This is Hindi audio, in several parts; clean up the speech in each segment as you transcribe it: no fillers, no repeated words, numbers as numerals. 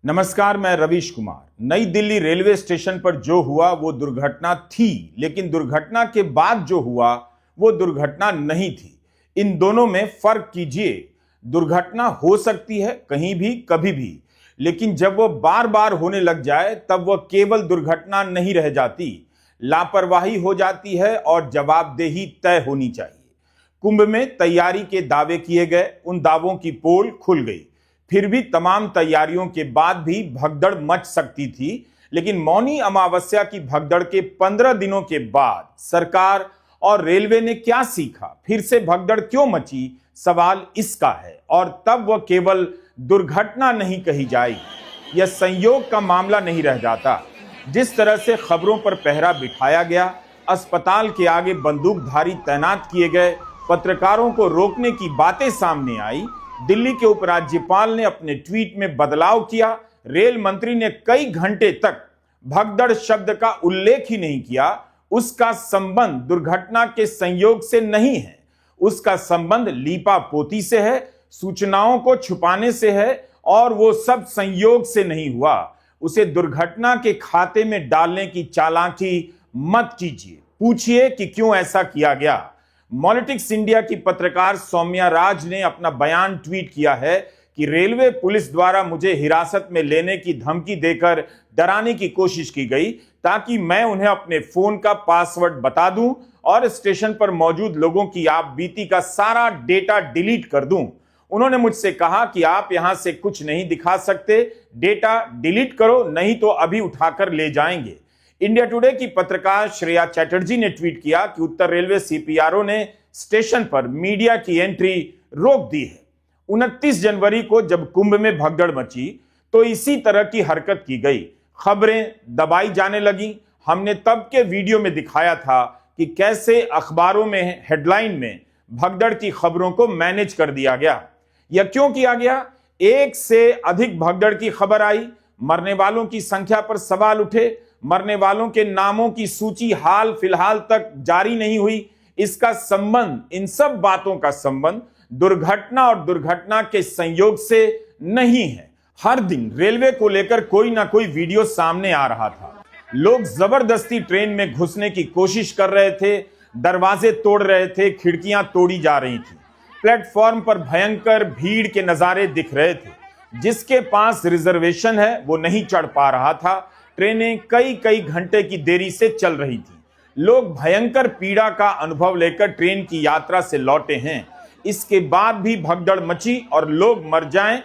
नमस्कार, मैं रवीश कुमार। नई दिल्ली रेलवे स्टेशन पर जो हुआ वो दुर्घटना थी, लेकिन दुर्घटना के बाद जो हुआ वो दुर्घटना नहीं थी। इन दोनों में फर्क कीजिए। दुर्घटना हो सकती है कहीं भी कभी भी, लेकिन जब वो बार बार होने लग जाए तब वह केवल दुर्घटना नहीं रह जाती, लापरवाही हो जाती है और जवाबदेही तय होनी चाहिए। कुंभ में तैयारी के दावे किए गए, उन दावों की पोल खुल गई। फिर भी तमाम तैयारियों के बाद भी भगदड़ मच सकती थी, लेकिन मौनी अमावस्या की भगदड़ के 15 दिनों के बाद सरकार और रेलवे ने क्या सीखा, फिर से भगदड़ क्यों मची, सवाल इसका है। और तब वह केवल दुर्घटना नहीं कही जाएगी, यह संयोग का मामला नहीं रह जाता। जिस तरह से खबरों पर पहरा बिठाया गया, अस्पताल के आगे बंदूकधारी तैनात किए गए, पत्रकारों को रोकने की बातें सामने आई, दिल्ली के उपराज्यपाल ने अपने ट्वीट में बदलाव किया, रेल मंत्री ने कई घंटे तक भगदड़ शब्द का उल्लेख ही नहीं किया, उसका संबंध दुर्घटना के संयोग से नहीं है। उसका संबंध लीपापोती से है, सूचनाओं को छुपाने से है, और वो सब संयोग से नहीं हुआ। उसे दुर्घटना के खाते में डालने की चालाकी मत कीजिए। पूछिए कि क्यों ऐसा किया गया। पॉलिटिक्स इंडिया की पत्रकार सौम्या राज ने अपना बयान ट्वीट किया है कि रेलवे पुलिस द्वारा मुझे हिरासत में लेने की धमकी देकर डराने की कोशिश की गई, ताकि मैं उन्हें अपने फोन का पासवर्ड बता दूं और स्टेशन पर मौजूद लोगों की आप बीती का सारा डेटा डिलीट कर दूं। उन्होंने मुझसे कहा कि आप यहां से कुछ नहीं दिखा सकते, डेटा डिलीट करो, नहीं तो अभी उठाकर ले जाएंगे। इंडिया टुडे की पत्रकार श्रेया चैटर्जी ने ट्वीट किया कि उत्तर रेलवे सीपीआरओ ने स्टेशन पर मीडिया की एंट्री रोक दी है। 29 जनवरी को जब कुंभ में भगदड़ मची तो इसी तरह की हरकत की गई, खबरें दबाई जाने लगी। हमने तब के वीडियो में दिखाया था कि कैसे अखबारों में हेडलाइन में भगदड़ की खबरों को मैनेज कर दिया गया। यह क्यों किया गया? एक से अधिक भगदड़ की खबर आई, मरने वालों की संख्या पर सवाल उठे, मरने वालों के नामों की सूची हाल फिलहाल तक जारी नहीं हुई। इसका संबंध, इन सब बातों का संबंध दुर्घटना और दुर्घटना के संयोग से नहीं है। हर दिन रेलवे को लेकर कोई ना कोई वीडियो सामने आ रहा था। लोग जबरदस्ती ट्रेन में घुसने की कोशिश कर रहे थे, दरवाजे तोड़ रहे थे, खिड़कियां तोड़ी जा रही थी। प्लेटफॉर्म पर भयंकर भीड़ के नजारे दिख रहे थे। जिसके पास रिजर्वेशन है वो नहीं चढ़ पा रहा था। ट्रेनें कई घंटे की देरी से चल रही थी। लोग भयंकर पीड़ा का अनुभव लेकर ट्रेन की यात्रा से लौटे हैं। इसके बाद भी भगदड़ मची और लोग मर जाएं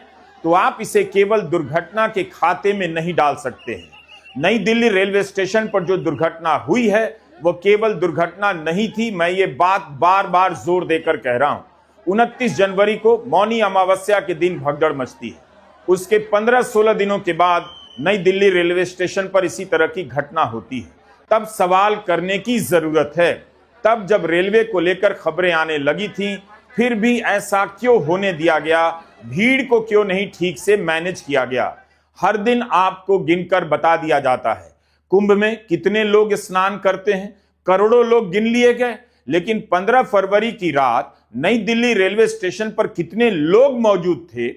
तो आप इसे केवल दुर्घटना के खाते में नहीं डाल सकते हैं। नई दिल्ली रेलवे स्टेशन पर जो दुर्घटना हुई है वो केवल दुर्घटना नहीं थी। मैं ये बात बार बार जोर देकर कह रहा हूं। 29 जनवरी को मौनी अमावस्या के दिन भगदड़ मचती है। उसके 15-16 दिनों के बाद नई दिल्ली रेलवे स्टेशन पर इसी तरह की घटना होती है। तब सवाल करने की जरूरत है। तब जब रेलवे को लेकर खबरें आने लगी थी, फिर भी ऐसा क्यों होने दिया गया? भीड़ को क्यों नहीं ठीक से मैनेज किया गया? हर दिन आपको गिनकर बता दिया जाता है कुंभ में कितने लोग स्नान करते हैं, करोड़ों लोग गिन लिए गए, लेकिन 15 फरवरी की रात नई दिल्ली रेलवे स्टेशन पर कितने लोग मौजूद थे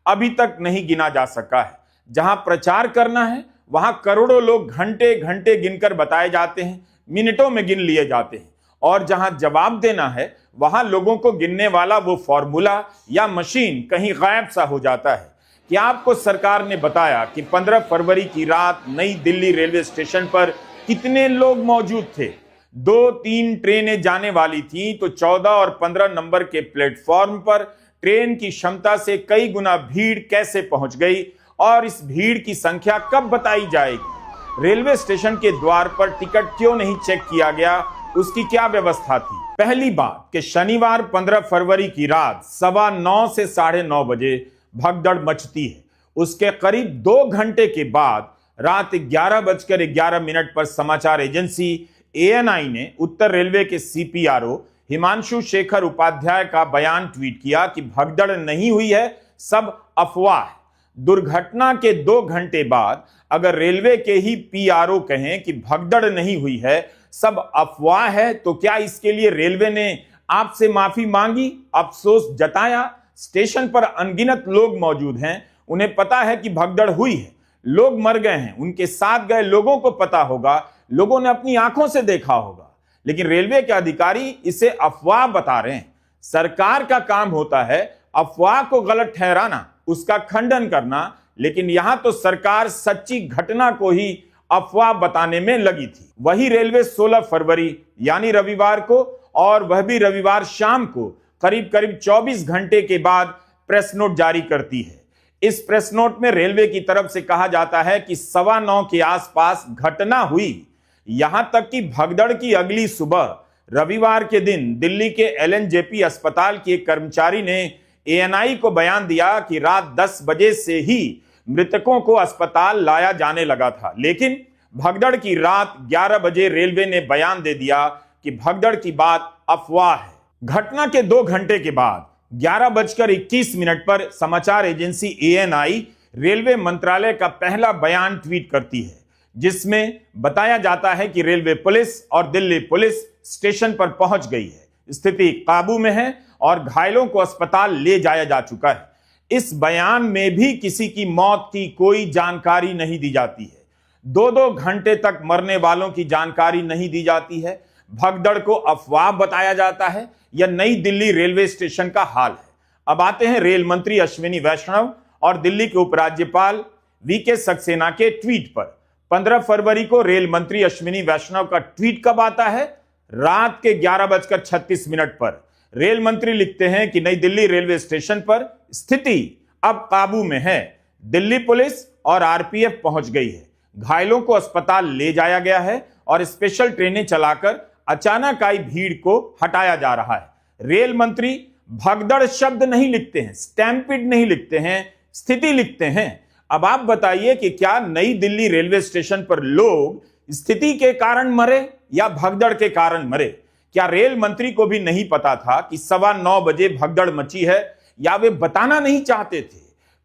अभी तक नहीं गिना जा सका है। जहां प्रचार करना है वहां करोड़ों लोग घंटे घंटे गिनकर बताए जाते हैं, मिनटों में गिन लिए जाते हैं। और जहां जवाब देना है वहां लोगों को गिनने वाला वो फॉर्मूला या मशीन कहीं गायब सा हो जाता है। क्या आपको सरकार ने बताया कि 15 फरवरी की रात नई दिल्ली रेलवे स्टेशन पर कितने लोग मौजूद थे? 2-3 ट्रेनें जाने वाली थी तो 14 और 15 नंबर के प्लेटफॉर्म पर ट्रेन की क्षमता से कई गुना भीड़ कैसे पहुंच गई, और इस भीड़ की संख्या कब बताई जाएगी? रेलवे स्टेशन के द्वार पर टिकट क्यों नहीं चेक किया गया? उसकी क्या व्यवस्था थी? पहली बात कि शनिवार 15 फरवरी की रात 9:15 से 9:30 बजे भगदड़ मचती है। उसके करीब 2 घंटे के बाद रात 11:11 पर समाचार एजेंसी ANI ने उत्तर रेलवे के CPRO हिमांशु शेखर उपाध्याय का बयान ट्वीट किया कि भगदड़ नहीं हुई है, सब अफवाह है। दुर्घटना के 2 घंटे बाद अगर रेलवे के ही PRO कहें कि भगदड़ नहीं हुई है, सब अफवाह है, तो क्या इसके लिए रेलवे ने आपसे माफी मांगी, अफसोस जताया? स्टेशन पर अनगिनत लोग मौजूद हैं, उन्हें पता है कि भगदड़ हुई है, लोग मर गए हैं, उनके साथ गए लोगों को पता होगा, लोगों ने अपनी आंखों से देखा होगा, लेकिन रेलवे के अधिकारी इसे अफवाह बता रहे हैं। सरकार का काम होता है अफवाह को गलत ठहराना, उसका खंडन करना, लेकिन यहां तो सरकार सच्ची घटना को ही अफवाह बताने में लगी थी। वही रेलवे 16 फरवरी यानी रविवार को, और वह भी रविवार शाम को करीब करीब 24 घंटे के बाद प्रेस नोट जारी करती है। इस प्रेस नोट में रेलवे की तरफ से कहा जाता है कि 9:15 के आसपास घटना हुई। यहां तक कि भगदड़ की अगली सुबह रविवार के दिन दिल्ली के एलएनजेपी अस्पताल के एक कर्मचारी ने एएनआई को बयान दिया कि रात 10 बजे से ही मृतकों को अस्पताल लाया जाने लगा था, लेकिन भगदड़ की रात 11 बजे रेलवे ने बयान दे दिया कि भगदड़ की बात अफवाह है। घटना के 2 घंटे के बाद 11:21 पर समाचार एजेंसी एएनआई रेलवे मंत्रालय का पहला बयान ट्वीट करती है, जिसमें बताया जाता है कि रेलवे पुलिस और दिल्ली पुलिस स्टेशन पर पहुंच गई है, स्थिति काबू में है और घायलों को अस्पताल ले जाया जा चुका है। इस बयान में भी किसी की मौत की कोई जानकारी नहीं दी जाती है। 2-2 घंटे तक मरने वालों की जानकारी नहीं दी जाती है। भगदड़ को अफवाह बताया जाता है। यह नई दिल्ली रेलवे स्टेशन का हाल है। अब आते हैं रेल मंत्री अश्विनी वैष्णव और दिल्ली के उपराज्यपाल वीके सक्सेना के ट्वीट पर। 15 फरवरी को रेल मंत्री अश्विनी वैष्णव का ट्वीट कब आता है? रात के 11:36 पर रेल मंत्री लिखते हैं कि नई दिल्ली रेलवे स्टेशन पर स्थिति अब काबू में है। दिल्ली पुलिस और आरपीएफ पहुंच गई है। घायलों को अस्पताल ले जाया गया है और स्पेशल ट्रेनें चलाकर अचानक आई भीड़ को हटाया जा रहा है। रेल मंत्री भगदड़ शब्द नहीं लिखते हैं, स्टैम्पिड नहीं लिखते हैं, स्थिति लिखते हैं। अब आप बताइए कि क्या नई दिल्ली रेलवे स्टेशन पर लोग स्थिति के कारण मरे या भगदड़ के कारण मरे? क्या रेल मंत्री को भी नहीं पता था कि 9:15 बजे भगदड़ मची है, या वे बताना नहीं चाहते थे?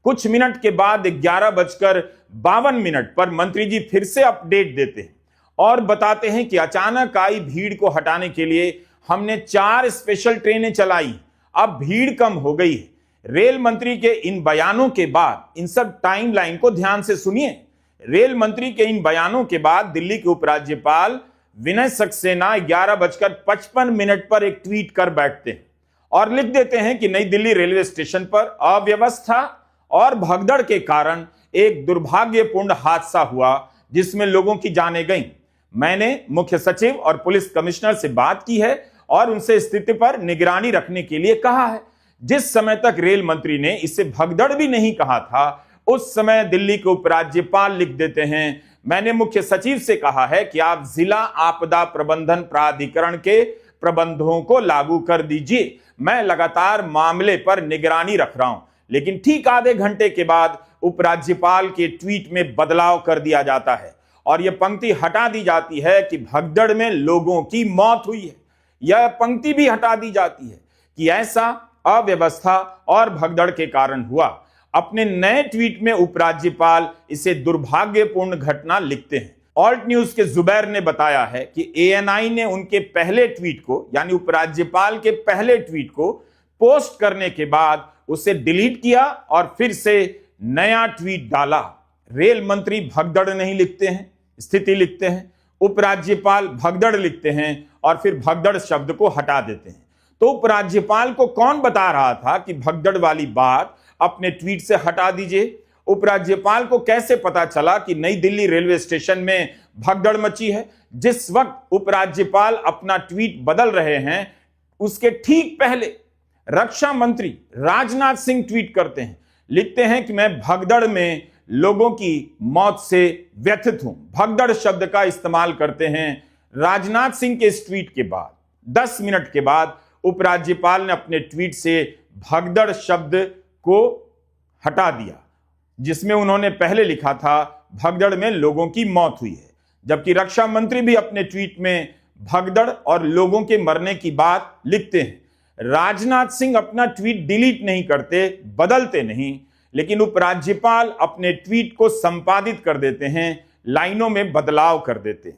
कुछ मिनट के बाद 11:52 पर मंत्री जी फिर से अपडेट देते हैं और बताते हैं कि अचानक आई भीड़ को हटाने के लिए हमने 4 स्पेशल ट्रेनें चलाई, अब भीड़ कम हो गई है। रेल मंत्री के इन बयानों के बाद, इन सब टाइमलाइन को ध्यान से सुनिए, रेल मंत्री के इन बयानों के बाद दिल्ली के उपराज्यपाल विनय सक्सेना 11:55 पर एक ट्वीट कर बैठते हैं और लिख देते हैं कि नई दिल्ली रेलवे स्टेशन पर अव्यवस्था और भगदड़ के कारण एक दुर्भाग्यपूर्ण हादसा हुआ जिसमें लोगों की जानें गईं। मैंने मुख्य सचिव और पुलिस कमिश्नर से बात की है और उनसे स्थिति पर निगरानी रखने के लिए कहा है। जिस समय तक रेल मंत्री ने इसे भगदड़ भी नहीं कहा था, उस समय दिल्ली के उपराज्यपाल लिख देते हैं, मैंने मुख्य सचिव से कहा है कि आप जिला आपदा प्रबंधन प्राधिकरण के प्रबंधों को लागू कर दीजिए। मैं लगातार मामले पर निगरानी रख रहा हूं। लेकिन ठीक आधे घंटे के बाद उपराज्यपाल के ट्वीट में बदलाव कर दिया जाता है और यह पंक्ति हटा दी जाती है कि भगदड़ में लोगों की मौत हुई है। यह पंक्ति भी हटा दी जाती है कि ऐसा अव्यवस्था और भगदड़ के कारण हुआ। अपने नए ट्वीट में उपराज्यपाल इसे दुर्भाग्यपूर्ण घटना लिखते हैं। ऑल्ट न्यूज के जुबैर ने बताया है कि एएनआई ने उनके पहले ट्वीट को, यानी उपराज्यपाल के पहले ट्वीट को पोस्ट करने के बाद उसे डिलीट किया और फिर से नया ट्वीट डाला। रेल मंत्री भगदड़ नहीं लिखते हैं, स्थिति लिखते हैं। उपराज्यपाल भगदड़ लिखते हैं और फिर भगदड़ शब्द को हटा देते हैं। तो उपराज्यपाल को कौन बता रहा था कि भगदड़ वाली बात अपने ट्वीट से हटा दीजिए? उपराज्यपाल को कैसे पता चला कि नई दिल्ली रेलवे स्टेशन में भगदड़ मची है? जिस वक्त उपराज्यपाल अपना ट्वीट बदल रहे हैं, उसके ठीक पहले रक्षा मंत्री राजनाथ सिंह ट्वीट करते हैं, लिखते हैं कि मैं भगदड़ में लोगों की मौत से व्यथित हूं। भगदड़ शब्द का इस्तेमाल करते हैं। राजनाथ सिंह के इस ट्वीट के बाद 10 मिनट के बाद उपराज्यपाल ने अपने ट्वीट से भगदड़ शब्द को हटा दिया, जिसमें उन्होंने पहले लिखा था भगदड़ में लोगों की मौत हुई है। जबकि रक्षा मंत्री भी अपने ट्वीट में भगदड़ और लोगों के मरने की बात लिखते हैं। राजनाथ सिंह अपना ट्वीट डिलीट नहीं करते, बदलते नहीं, लेकिन उपराज्यपाल अपने ट्वीट को संपादित कर देते हैं, लाइनों में बदलाव कर देते हैं।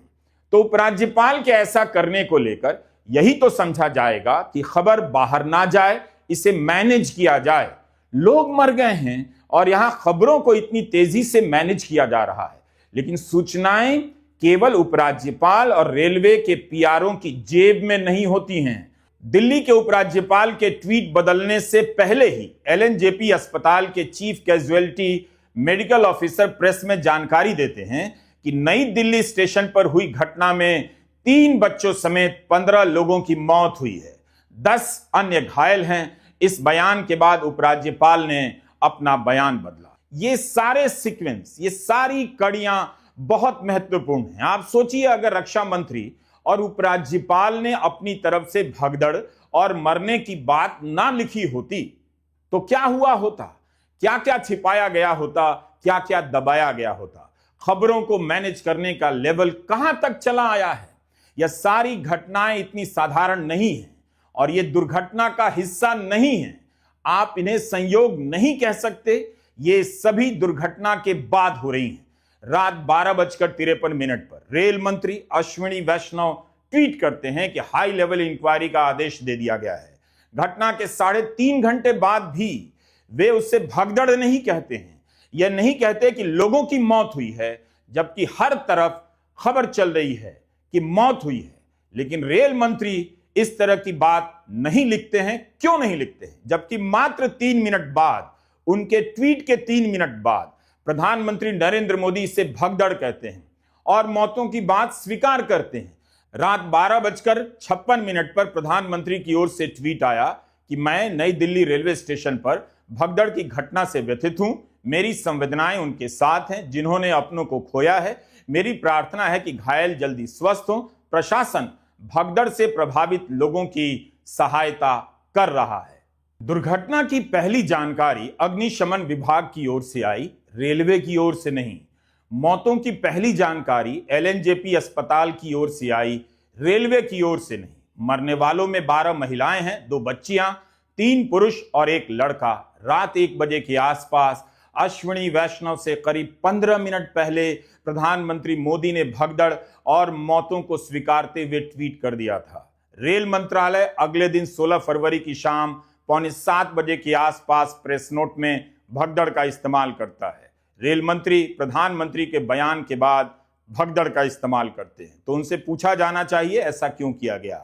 तो उपराज्यपाल के ऐसा करने को लेकर यही तो समझा जाएगा कि खबर बाहर ना जाए, इसे मैनेज किया जाए। लोग मर गए हैं और यहां खबरों को इतनी तेजी से मैनेज किया जा रहा है, लेकिन सूचनाएं केवल उपराज्यपाल और रेलवे के पीआरओ की जेब में नहीं होती हैं। दिल्ली के उपराज्यपाल के ट्वीट बदलने से पहले ही एलएनजेपी अस्पताल के chief casualty medical officer press में जानकारी देते हैं कि नई दिल्ली स्टेशन पर हुई घटना में 3 बच्चों समेत 15 लोगों की मौत हुई है, 10 अन्य घायल हैं। इस बयान के बाद उपराज्यपाल ने अपना बयान बदला। ये सारे सीक्वेंस, ये सारी कड़ियां बहुत महत्वपूर्ण हैं। आप सोचिए, अगर रक्षा मंत्री और उपराज्यपाल ने अपनी तरफ से भगदड़ और मरने की बात ना लिखी होती तो क्या हुआ होता, क्या क्या छिपाया गया होता, क्या क्या दबाया गया होता, खबरों को मैनेज करने का लेवल कहां तक चला आया है। यह सारी घटनाएं इतनी साधारण नहीं है और यह दुर्घटना का हिस्सा नहीं है। आप इन्हें संयोग नहीं कह सकते। ये सभी दुर्घटना के बाद हो रही हैं। रात 12:53 पर रेल मंत्री अश्विनी वैष्णव ट्वीट करते हैं कि हाई लेवल इंक्वायरी का आदेश दे दिया गया है। घटना के 3.5 घंटे बाद भी वे उससे भगदड़ नहीं कहते हैं। यह नहीं कहते कि लोगों की मौत हुई है, जबकि हर तरफ खबर चल रही है कि मौत हुई है। लेकिन रेल मंत्री इस तरह की बात नहीं लिखते हैं। क्यों नहीं लिखते हैं? जबकि मात्र 3 मिनट बाद, उनके ट्वीट के 3 मिनट बाद प्रधानमंत्री नरेंद्र मोदी इसे भगदड़ कहते हैं और मौतों की बात स्वीकार करते हैं। रात 12:56 पर प्रधानमंत्री की ओर से ट्वीट आया कि मैं नई दिल्ली रेलवे स्टेशन पर भगदड़ की घटना से व्यथित हूं। मेरी संवेदनाएं उनके साथ हैं जिन्होंने अपनों को खोया है। मेरी प्रार्थना है कि घायल जल्दी स्वस्थ हों। प्रशासन भगदड़ से प्रभावित लोगों की सहायता कर रहा है। दुर्घटना की पहली जानकारी अग्निशमन विभाग की ओर से आई, रेलवे की ओर से नहीं। मौतों की पहली जानकारी एलएनजेपी अस्पताल की ओर से आई, रेलवे की ओर से नहीं। मरने वालों में 12 महिलाएं हैं, 2 बच्चियां, 3 पुरुष और 1 लड़का। रात 1 बजे के आसपास अश्विनी वैष्णव से करीब 15 मिनट पहले प्रधानमंत्री मोदी ने भगदड़ और मौतों को स्वीकारते हुए ट्वीट कर दिया था। रेल मंत्रालय अगले दिन 16 फरवरी की शाम 6:45 बजे के आसपास प्रेस नोट में भगदड़ का इस्तेमाल करता है। रेल मंत्री प्रधानमंत्री के बयान के बाद भगदड़ का इस्तेमाल करते हैं, तो उनसे पूछा जाना चाहिए ऐसा क्यों किया गया।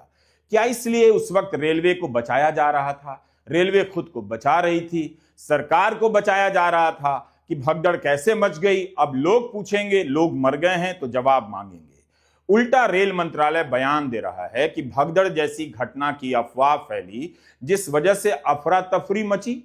क्या इसलिए उस वक्त रेलवे को बचाया जा रहा था? रेलवे खुद को बचा रही थी, सरकार को बचाया जा रहा था कि भगदड़ कैसे मच गई? अब लोग पूछेंगे, लोग मर गए हैं तो जवाब मांगेंगे। उल्टा रेल मंत्रालय बयान दे रहा है कि भगदड़ जैसी घटना की अफवाह फैली जिस वजह से अफरा तफरी मची।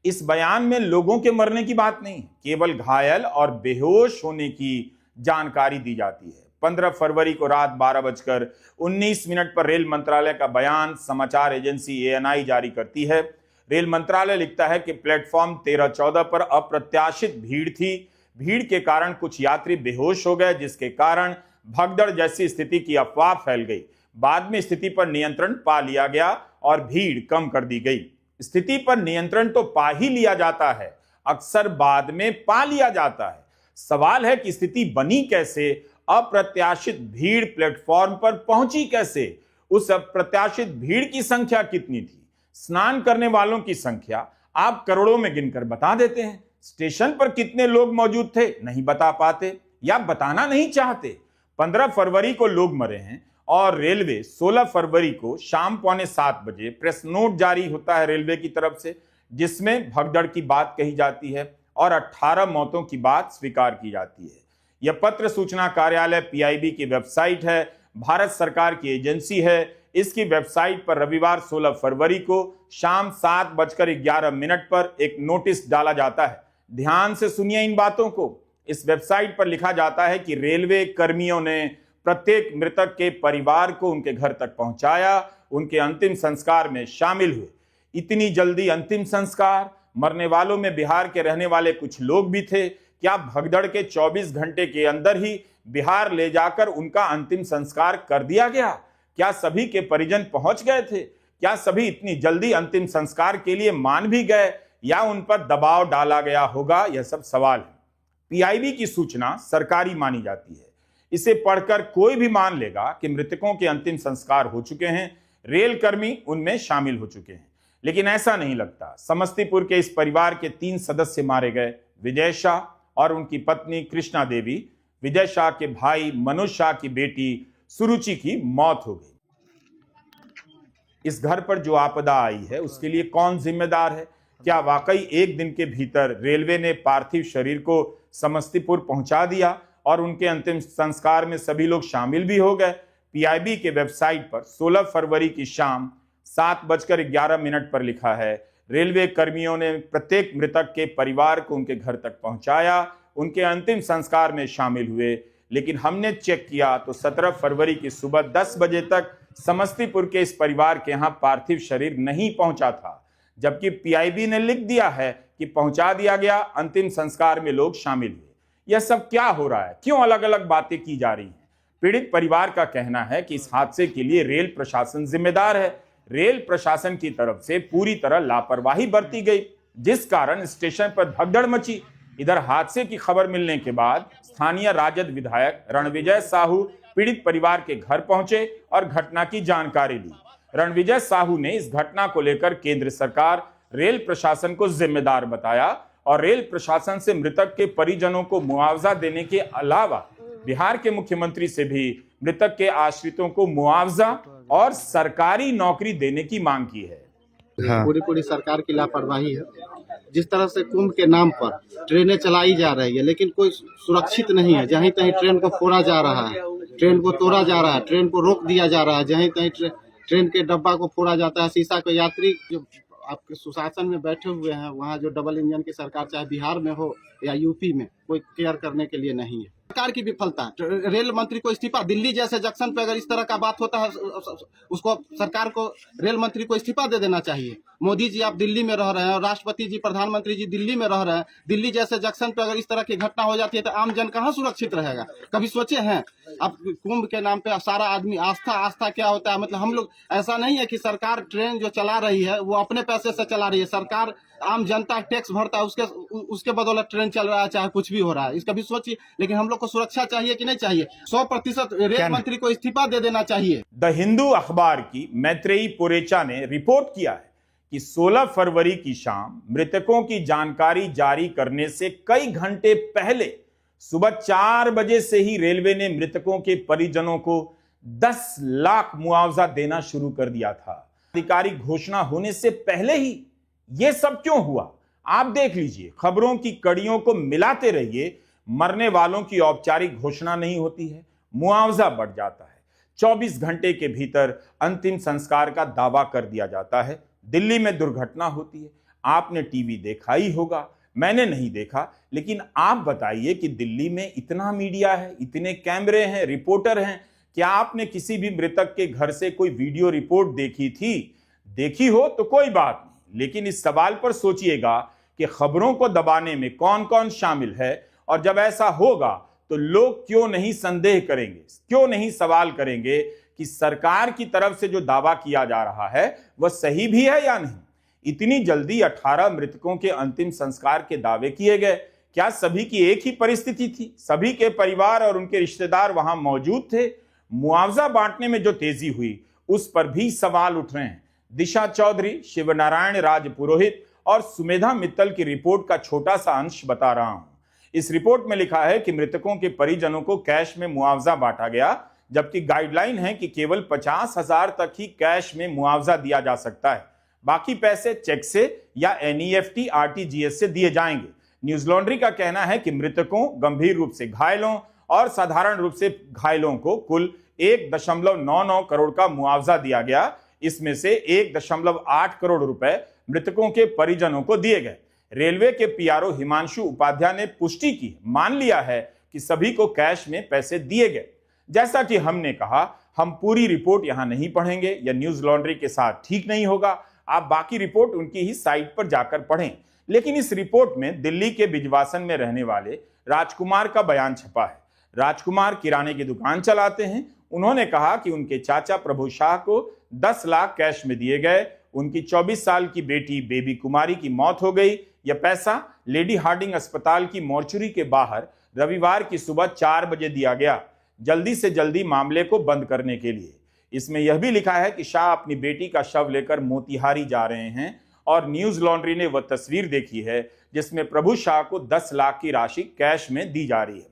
इस बयान में लोगों के मरने की बात नहीं, केवल घायल और बेहोश होने की जानकारी दी जाती है। 15 फरवरी को रात 12:19 पर रेल मंत्रालय का बयान समाचार एजेंसी एएनआई जारी करती है। रेल मंत्रालय लिखता है कि प्लेटफॉर्म 13-14 पर अप्रत्याशित भीड़ थी। भीड़ के कारण कुछ यात्री बेहोश हो गए, जिसके कारण भगदड़ जैसी स्थिति की अफवाह फैल गई। बाद में स्थिति पर नियंत्रण पा लिया गया और भीड़ कम कर दी गई। स्थिति पर नियंत्रण तो पा ही लिया जाता है, अक्सर बाद में पा लिया जाता है। सवाल है कि स्थिति बनी कैसे, अप्रत्याशित भीड़ प्लेटफॉर्म पर पहुंची कैसे, उस अप्रत्याशित भीड़ की संख्या कितनी थी? स्नान करने वालों की संख्या आप करोड़ों में गिनकर बता देते हैं। स्टेशन पर कितने लोग मौजूद थे नहीं बता पाते या बताना नहीं चाहते। 15 फरवरी को लोग मरे हैं और रेलवे 16 फरवरी को शाम 6:45 बजे प्रेस नोट जारी होता है रेलवे की तरफ से, जिसमें भगदड़ की बात कही जाती है और 18 मौतों की बात स्वीकार की जाती है। यह पत्र सूचना कार्यालय पीआईबी की वेबसाइट है, भारत सरकार की एजेंसी है। इसकी वेबसाइट पर रविवार 16 फरवरी को शाम 7:11 पर एक नोटिस डाला जाता है। ध्यान से सुनिए इन बातों को। इस वेबसाइट पर लिखा जाता है कि रेलवे कर्मियों ने प्रत्येक मृतक के परिवार को उनके घर तक पहुंचाया, उनके अंतिम संस्कार में शामिल हुए। इतनी जल्दी अंतिम संस्कार? मरने वालों में बिहार के रहने वाले कुछ लोग भी थे। क्या भगदड़ के 24 घंटे के अंदर ही बिहार ले जाकर उनका अंतिम संस्कार कर दिया गया? क्या सभी के परिजन पहुंच गए थे? क्या सभी इतनी जल्दी अंतिम संस्कार के लिए मान भी गए या उन पर दबाव डाला गया होगा? यह सब सवाल है। पीआईबी की सूचना सरकारी मानी जाती है। इसे पढ़कर कोई भी मान लेगा कि मृतकों के अंतिम संस्कार हो चुके हैं, रेल कर्मी उनमें शामिल हो चुके हैं। लेकिन ऐसा नहीं लगता। समस्तीपुर के इस परिवार के 3 सदस्य मारे गए। विजय शाह और उनकी पत्नी कृष्णा देवी, विजय शाह के भाई मनोज शाह की बेटी सुरुचि की मौत हो गई। इस घर पर जो आपदा आई है उसके लिए कौन जिम्मेदार है? क्या वाकई एक दिन के भीतर रेलवे ने पार्थिव शरीर को समस्तीपुर पहुंचा दिया और उनके अंतिम संस्कार में सभी लोग शामिल भी हो गए? पीआईबी के वेबसाइट पर 16 फरवरी की शाम 7:11 पर लिखा है, रेलवे कर्मियों ने प्रत्येक मृतक के परिवार को उनके घर तक पहुंचाया, उनके अंतिम संस्कार में शामिल हुए। लेकिन हमने चेक किया तो 17 फरवरी की सुबह 10 बजे तक समस्तीपुर के इस परिवार के यहां पार्थिव शरीर नहीं पहुंचा था, जबकि पीआईबी ने लिख दिया है कि पहुंचा दिया गया, अंतिम संस्कार में लोग शामिल हुए। यह सब क्या हो रहा है? क्यों अलग अलग बातें की जा रही हैं? पीड़ित परिवार का कहना है कि इस हादसे के लिए रेल प्रशासन जिम्मेदार है। रेल प्रशासन की तरफ से पूरी तरह लापरवाही बरती गई, जिस कारण स्टेशन पर भगदड़ मची। इधर हादसे की खबर मिलने के बाद स्थानीय राजद विधायक रणविजय साहू पीड़ित परिवार के घर पहुंचे और घटना की जानकारी ली। रणविजय साहू ने इस घटना को लेकर केंद्र सरकार, रेल प्रशासन को जिम्मेदार बताया और रेल प्रशासन से मृतक के परिजनों को मुआवजा देने के अलावा बिहार के मुख्यमंत्री से भी मृतक के आश्रितों को मुआवजा और सरकारी नौकरी देने की मांग की है। पूरी सरकार की लापरवाही है। जिस तरह से कुंभ के नाम पर ट्रेनें चलाई जा रही है, लेकिन कोई सुरक्षित नहीं है। जहीं तहीं ट्रेन को फोड़ा जा रहा है, ट्रेन को तोड़ा जा रहा है, ट्रेन को रोक दिया जा रहा है। जहीं तहीं ट्रेन के डब्बा को फोड़ा जाता है, शीशा को। यात्री जो आपके सुशासन में बैठे हुए हैं, वहाँ जो डबल इंजन की सरकार, चाहे बिहार में हो या यूपी में, कोई केयर करने के लिए नहीं है। सरकार की विफलता, रेल मंत्री को इस्तीफा। दिल्ली जैसे जंक्शन पे अगर इस तरह का बात होता है, उसको सरकार को, रेल मंत्री को इस्तीफा दे देना चाहिए। मोदी जी आप दिल्ली में रह रहे हैं और राष्ट्रपति जी, प्रधानमंत्री जी दिल्ली में रह रहे हैं। दिल्ली जैसे जंक्शन पे अगर इस तरह की घटना हो जाती है तो आम जन कहाँ सुरक्षित रहेगा? कभी सोचे हैं? अब कुंभ के नाम पे सारा आदमी आस्था क्या होता है? मतलब हम लोग, ऐसा नहीं है कि सरकार ट्रेन जो चला रही है वो अपने पैसे से चला रही है। सरकार आम जनता टैक्स भरता है, उसके बदौलत ट्रेन चल रहा है, चाहे कुछ भी हो रहा है। इसका भी सोचिए। लेकिन हम लोग को सुरक्षा चाहिए कि नहीं चाहिए? 100% रेल मंत्री को इस्तीफा दे देना चाहिए। द हिंदू अखबार की मैत्रेयी पुरेचा ने रिपोर्ट किया है कि 16 फरवरी की शाम मृतकों की जानकारी जारी करने से कई घंटे पहले सुबह 4 बजे से ही रेलवे ने मृतकों के परिजनों को 10 लाख मुआवजा देना शुरू कर दिया था। आधिकारिक घोषणा होने से पहले ही यह सब क्यों हुआ? आप देख लीजिए, खबरों की कड़ियों को मिलाते रहिए। मरने वालों की औपचारिक घोषणा नहीं होती है, मुआवजा बढ़ जाता है। 24 घंटे के भीतर अंतिम संस्कार का दावा कर दिया जाता है। दिल्ली में दुर्घटना होती है, आपने टीवी देखा ही होगा, मैंने नहीं देखा, लेकिन आप बताइए कि दिल्ली में इतना मीडिया है, इतने कैमरे हैं, रिपोर्टर हैं, क्या आपने किसी भी मृतक के घर से कोई वीडियो रिपोर्ट देखी थी? देखी हो तो कोई बात नहीं, लेकिन इस सवाल पर सोचिएगा कि खबरों को दबाने में कौन कौन शामिल है, और जब ऐसा होगा तो लोग क्यों नहीं संदेह करेंगे, क्यों नहीं सवाल करेंगे कि सरकार की तरफ से जो दावा किया जा रहा है वह सही भी है या नहीं। इतनी जल्दी 18 मृतकों के अंतिम संस्कार के दावे किए गए। क्या सभी की एक ही परिस्थिति थी? सभी के परिवार और उनके रिश्तेदार वहां मौजूद थे? मुआवजा बांटने में जो तेजी हुई उस पर भी सवाल उठ रहे हैं। दिशा चौधरी, शिवनारायण राजपुरोहित और सुमेधा मित्तल की रिपोर्ट का छोटा सा अंश बता रहा हूं। इस रिपोर्ट में लिखा है कि मृतकों के परिजनों को कैश में मुआवजा बांटा गया, जबकि गाइडलाइन है कि केवल 50,000 तक ही कैश में मुआवजा दिया जा सकता है। बाकी पैसे चेक से या NEFT RTGS से दिए जाएंगे। न्यूज लॉन्ड्री का कहना है कि मृतकों, गंभीर रूप से घायलों और साधारण रूप से घायलों को कुल 1.99 करोड़ का मुआवजा दिया गया। इसमें से 1.8 करोड़ रुपए मृतकों के परिजनों को दिए गए। रेलवे के PRO हिमांशु उपाध्याय ने पुष्टि की, मान लिया है कि सभी को कैश में पैसे दिए गए। जैसा कि हमने कहा, हम पूरी रिपोर्ट यहां नहीं पढ़ेंगे, यह न्यूज लॉन्ड्री के साथ ठीक नहीं होगा। आप बाकी रिपोर्ट उनकी ही साइट पर जाकर पढ़ें। लेकिन इस रिपोर्ट में दिल्ली के बिजवासन में रहने वाले राजकुमार का बयान छपा है। राजकुमार किराने की दुकान चलाते हैं। उन्होंने कहा कि उनके चाचा प्रभु शाह को 10 लाख कैश में दिए गए। उनकी 24 साल की बेटी बेबी कुमारी की मौत हो गई। यह पैसा लेडी हार्डिंग अस्पताल की मोर्चरी के बाहर रविवार की सुबह 4 बजे दिया गया, जल्दी से जल्दी मामले को बंद करने के लिए। इसमें यह भी लिखा है कि शाह अपनी बेटी का शव लेकर मोतिहारी जा रहे हैं और न्यूज लॉन्ड्री ने वह तस्वीर देखी है जिसमें प्रभु शाह को 10 लाख की राशि कैश में दी जा रही है।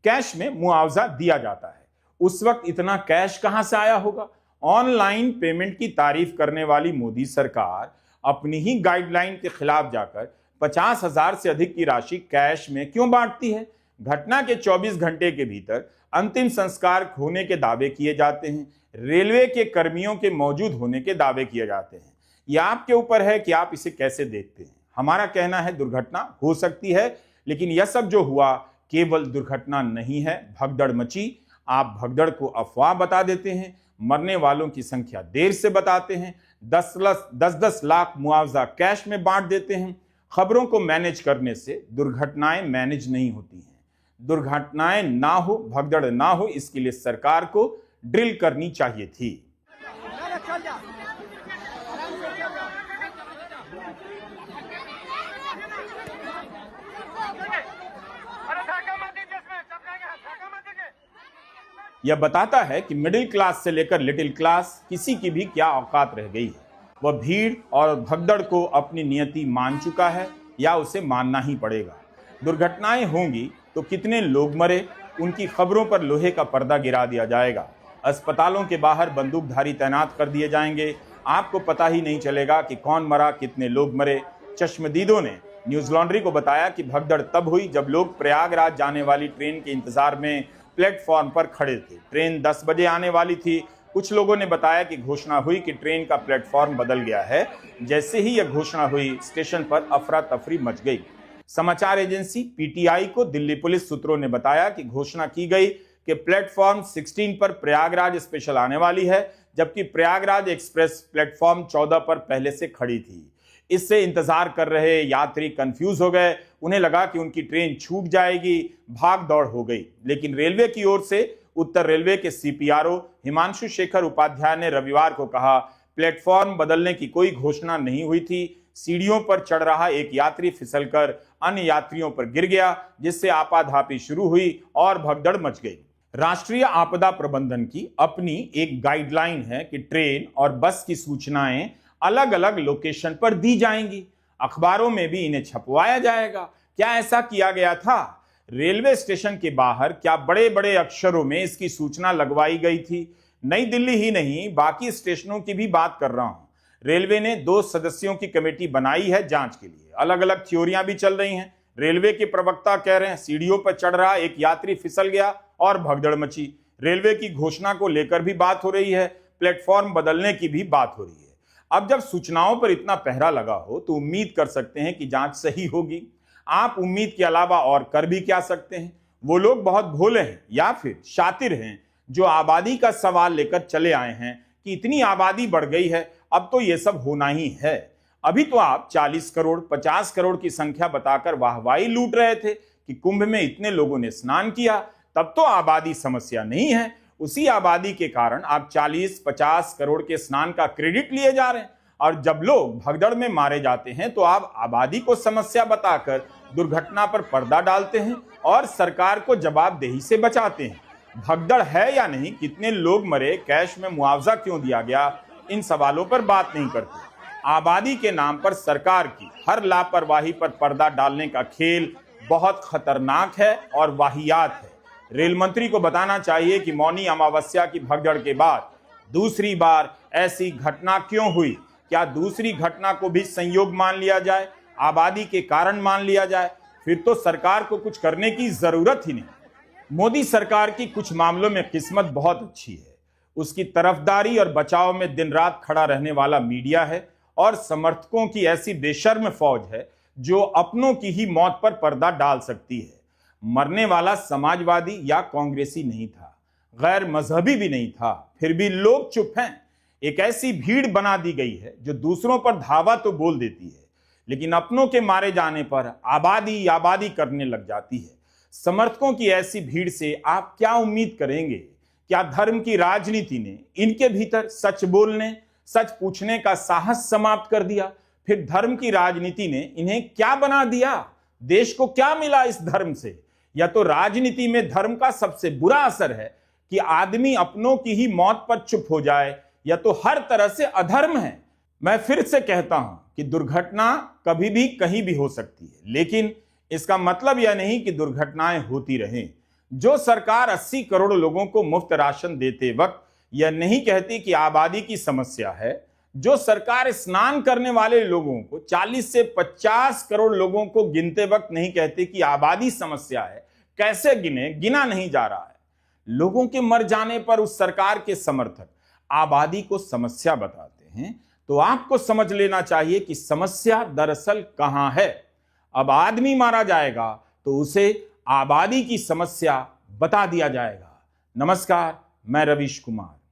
कैश में मुआवजा दिया जाता है। उस वक्त इतना कैश कहां से आया होगा? ऑनलाइन पेमेंट की तारीफ करने वाली मोदी सरकार अपनी ही गाइडलाइन के खिलाफ जाकर 50,000 से अधिक की राशि कैश में क्यों बांटती है? घटना के 24 घंटे के भीतर अंतिम संस्कार होने के दावे किए जाते हैं। रेलवे के कर्मियों के मौजूद होने के दावे किए जाते हैं। यह आपके ऊपर है कि आप इसे कैसे देखते हैं। हमारा कहना है दुर्घटना हो सकती है, लेकिन यह सब जो हुआ केवल दुर्घटना नहीं है, भगदड़ मची। आप भगदड़ को अफवाह बता देते हैं, मरने वालों की संख्या देर से बताते हैं, 10-10 लाख मुआवजा कैश में बांट देते हैं। खबरों को मैनेज करने से दुर्घटनाएं मैनेज नहीं होती हैं। दुर्घटनाएं ना हो, भगदड़ ना हो, इसके लिए सरकार को ड्रिल करनी चाहिए थी। यह बताता है कि मिडिल क्लास से लेकर लिटिल क्लास किसी की भी क्या औकात रह गई है। वह भीड़ और भगदड़ को अपनी नियति मान चुका है या उसे मानना ही पड़ेगा। दुर्घटनाएं होंगी तो कितने लोग मरे, उनकी खबरों पर लोहे का पर्दा गिरा दिया जाएगा। अस्पतालों के बाहर बंदूकधारी तैनात कर दिए जाएंगे। आपको पता ही नहीं चलेगा कि कौन मरा, कितने लोग मरे। चश्मदीदों ने न्यूज लॉन्ड्री को बताया कि भगदड़ तब हुई जब लोग प्रयागराज जाने वाली ट्रेन के इंतजार में प्लेटफॉर्म पर खड़े थे। ट्रेन 10 बजे आने वाली थी। कुछ लोगों ने बताया कि घोषणा हुई कि ट्रेन का प्लेटफॉर्म बदल गया है। जैसे ही यह घोषणा हुई, स्टेशन पर अफरा तफरी मच गई। समाचार एजेंसी पीटीआई को दिल्ली पुलिस सूत्रों ने बताया कि घोषणा की गई कि प्लेटफॉर्म 16 पर प्रयागराज स्पेशल आने वाली है, जबकि प्रयागराज एक्सप्रेस प्लेटफॉर्म 14 पर पहले से खड़ी थी। इससे इंतजार कर रहे यात्री कंफ्यूज हो गए। उन्हें लगा कि उनकी ट्रेन छूट जाएगी, भाग दौड़ हो गई। लेकिन रेलवे की ओर से उत्तर रेलवे के सीपीआरओ हिमांशु शेखर उपाध्याय ने रविवार को कहा, प्लेटफॉर्म बदलने की कोई घोषणा नहीं हुई थी। सीढ़ियों पर चढ़ रहा एक यात्री फिसलकर अन्य यात्रियों पर गिर गया, जिससे आपाधापी शुरू हुई और भगदड़ मच गई। राष्ट्रीय आपदा प्रबंधन की अपनी एक गाइडलाइन है कि ट्रेन और बस की सूचनाएं अलग अलग लोकेशन पर दी जाएंगी। अखबारों में भी इन्हें छपवाया जाएगा। क्या ऐसा किया गया था? रेलवे स्टेशन के बाहर क्या बड़े बड़े अक्षरों में इसकी सूचना लगवाई गई थी? नई दिल्ली ही नहीं, बाकी स्टेशनों की भी बात कर रहा हूं। रेलवे ने 2 सदस्यों की कमेटी बनाई है जांच के लिए। अलग अलग थ्योरियां भी चल रही हैं। रेलवे के प्रवक्ता कह रहे हैं सीढ़ियों पर चढ़ रहा एक यात्री फिसल गया और भगदड़ मची। रेलवे की घोषणा को लेकर भी बात हो रही है, प्लेटफॉर्म बदलने की भी बात हो रही है। अब जब सूचनाओं पर इतना पहरा लगा हो तो उम्मीद कर सकते हैं कि जांच सही होगी। आप उम्मीद के अलावा और कर भी क्या सकते हैं? वो लोग बहुत भोले हैं या फिर शातिर हैं जो आबादी का सवाल लेकर चले आए हैं कि इतनी आबादी बढ़ गई है, अब तो ये सब होना ही है। अभी तो आप 40 करोड़ 50 करोड़ की संख्या बताकर वाहवाही लूट रहे थे कि कुंभ में इतने लोगों ने स्नान किया, तब तो आबादी समस्या नहीं है। उसी आबादी के कारण आप 40-50 करोड़ के स्नान का क्रेडिट लिए जा रहे हैं। और जब लोग भगदड़ में मारे जाते हैं तो आप आबादी को समस्या बताकर दुर्घटना पर पर्दा डालते हैं और सरकार को जवाबदेही से बचाते हैं। भगदड़ है या नहीं, कितने लोग मरे, कैश में मुआवजा क्यों दिया गया, इन सवालों पर बात नहीं करते। आबादी के नाम पर सरकार की हर लापरवाही पर पर्दा डालने का खेल बहुत खतरनाक है और वाहियात है। रेल मंत्री को बताना चाहिए कि मौनी अमावस्या की भगदड़ के बाद दूसरी बार ऐसी घटना क्यों हुई। क्या दूसरी घटना को भी संयोग मान लिया जाए, आबादी के कारण मान लिया जाए? फिर तो सरकार को कुछ करने की जरूरत ही नहीं। मोदी सरकार की कुछ मामलों में किस्मत बहुत अच्छी है। उसकी तरफदारी और बचाव में दिन रात खड़ा रहने वाला मीडिया है और समर्थकों की ऐसी बेशर्म फौज है जो अपनों की ही मौत पर पर्दा डाल सकती है। मरने वाला समाजवादी या कांग्रेसी नहीं था, गैर मजहबी भी नहीं था, फिर भी लोग चुप हैं। एक ऐसी भीड़ बना दी गई है जो दूसरों पर धावा तो बोल देती है, लेकिन अपनों के मारे जाने पर आबादी आबादी करने लग जाती है। समर्थकों की ऐसी भीड़ से आप क्या उम्मीद करेंगे? क्या धर्म की राजनीति ने इनके भीतर सच बोलने, सच पूछने का साहस समाप्त कर दिया? फिर धर्म की राजनीति ने इन्हें क्या बना दिया? देश को क्या मिला इस धर्म से? या तो राजनीति में धर्म का सबसे बुरा असर है कि आदमी अपनों की ही मौत पर चुप हो जाए यह तो हर तरह से अधर्म है। मैं फिर से कहता हूं कि दुर्घटना कभी भी कहीं भी हो सकती है, लेकिन इसका मतलब यह नहीं कि दुर्घटनाएं होती रहें। जो सरकार 80 करोड़ लोगों को मुफ्त राशन देते वक्त यह नहीं कहती कि आबादी की समस्या है, जो सरकार स्नान करने वाले लोगों को 40 से 50 करोड़ लोगों को गिनते वक्त नहीं कहती कि आबादी समस्या है, कैसे गिना नहीं जा रहा है। लोगों के मर जाने पर उस सरकार के समर्थक आबादी को समस्या बताते हैं, तो आपको समझ लेना चाहिए कि समस्या दरअसल कहां है। अब आदमी मारा जाएगा तो उसे आबादी की समस्या बता दिया जाएगा। नमस्कार, मैं रवीश कुमार।